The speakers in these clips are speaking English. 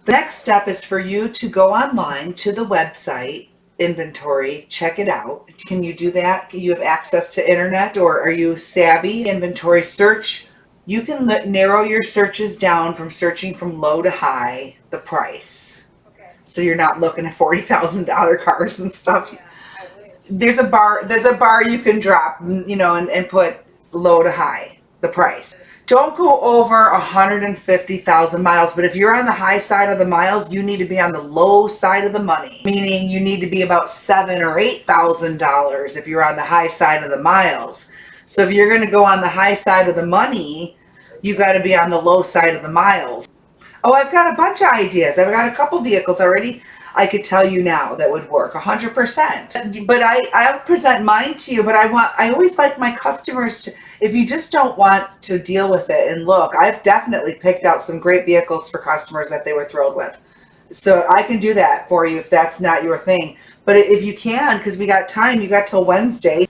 The next step is for you to go online to the website, inventory, check it out. Can you do that? You have access to internet, or are you savvy? Inventory search. You can narrow your searches down from searching from low to high, the price. Okay. So you're not looking at $40,000 cars and stuff. Yeah, I wish. There's a bar you can drop, and put low to high, the price. Don't go over 150,000 miles, but if you're on the high side of the miles, you need to be on the low side of the money, meaning you need to be about $7,000 or $8,000 if you're on the high side of the miles. So if you're going to go on the high side of the money, you got to be on the low side of the miles. Oh, I've got a bunch of ideas. I've got a couple vehicles already I could tell you now that would work 100%. But I'll present mine to you, but I always like my customers to, if you just don't want to deal with it and look, I've definitely picked out some great vehicles for customers that they were thrilled with. So I can do that for you if that's not your thing. But if you can, because we got time, you got till Wednesday,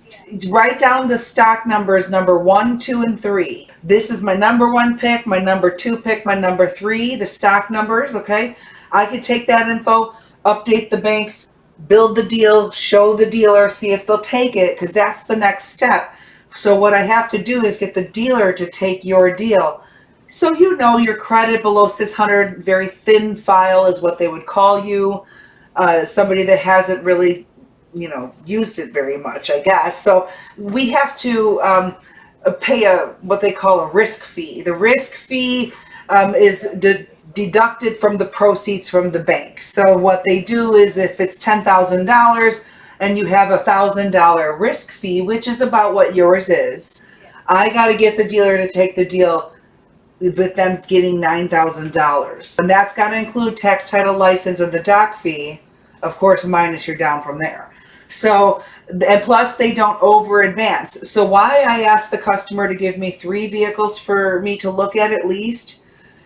write down the stock numbers, number 1, 2, and 3. This is my number 1 pick, my number 2 pick, my number 3, the stock numbers, okay? I could take that info, update the banks, build the deal, show the dealer, see if they'll take it, because that's the next step. So what I have to do is get the dealer to take your deal. So you know your credit below 600, very thin file is what they would call you. Somebody that hasn't really, used it very much, I guess. So we have to pay what they call a risk fee. The risk fee is deducted from the proceeds from the bank. So what they do is if it's $10,000 and you have $1,000 risk fee, which is about what yours is, I got to get the dealer to take the deal with them getting $9,000. And that's got to include tax, title, license, and the doc fee, of course, minus your down from there. So, and plus they don't over advance. So why I asked the customer to give me 3 vehicles for me to look at least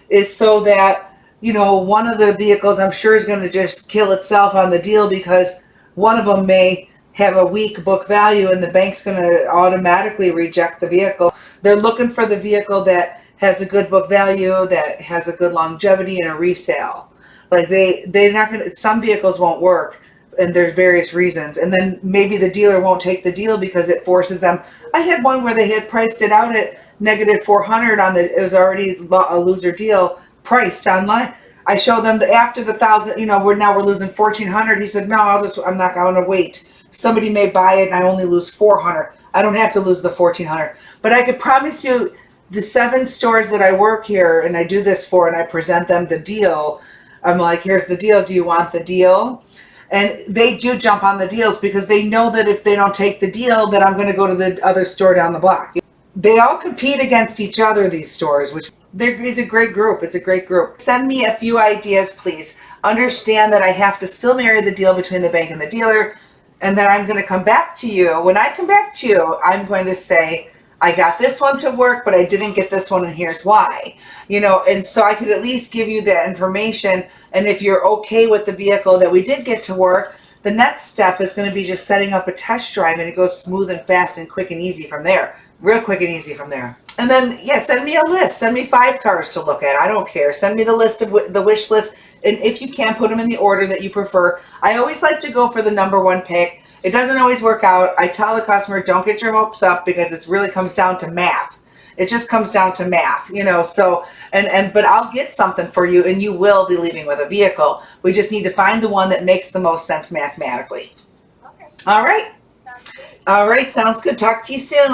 is so that, one of the vehicles I'm sure is going to just kill itself on the deal because one of them may have a weak book value and the bank's going to automatically reject the vehicle. They're looking for the vehicle that has a good book value, that has a good longevity, and a resale. Like they're not going to, some vehicles won't work, and there's various reasons. And then maybe the dealer won't take the deal because it forces them. I had one where they had priced it out at -400 on it was already a loser deal priced online. I showed them that after the 1,000, we're losing 1,400. He said, no, I'm not going to wait. Somebody may buy it and I only lose 400. I don't have to lose the 1,400. But I could promise you, the 7 stores that I work here and I do this for, and I present them the deal. I'm like, here's the deal. Do you want the deal? And they do jump on the deals because they know that if they don't take the deal, that I'm going to go to the other store down the block. They all compete against each other, these stores, which is a great group. It's a great group. Send me a few ideas, please. Understand that I have to still marry the deal between the bank and the dealer, and then I'm going to come back to you. When I come back to you, I'm going to say, I got this one to work, but I didn't get this one, and here's why. And so I could at least give you that information. And if you're okay with the vehicle that we did get to work, the next step is going to be just setting up a test drive, and it goes smooth and fast and quick and easy from there. Real quick and easy from there. And then, send me a list. Send me 5 cars to look at. I don't care. Send me the list of the wish list. And if you can, put them in the order that you prefer. I always like to go for the number 1 pick. It doesn't always work out. I tell the customer, don't get your hopes up because it really comes down to math. It just comes down to math, so, but I'll get something for you and you will be leaving with a vehicle. We just need to find the one that makes the most sense mathematically. Okay. All right. Sounds good. All right. Sounds good. Talk to you soon.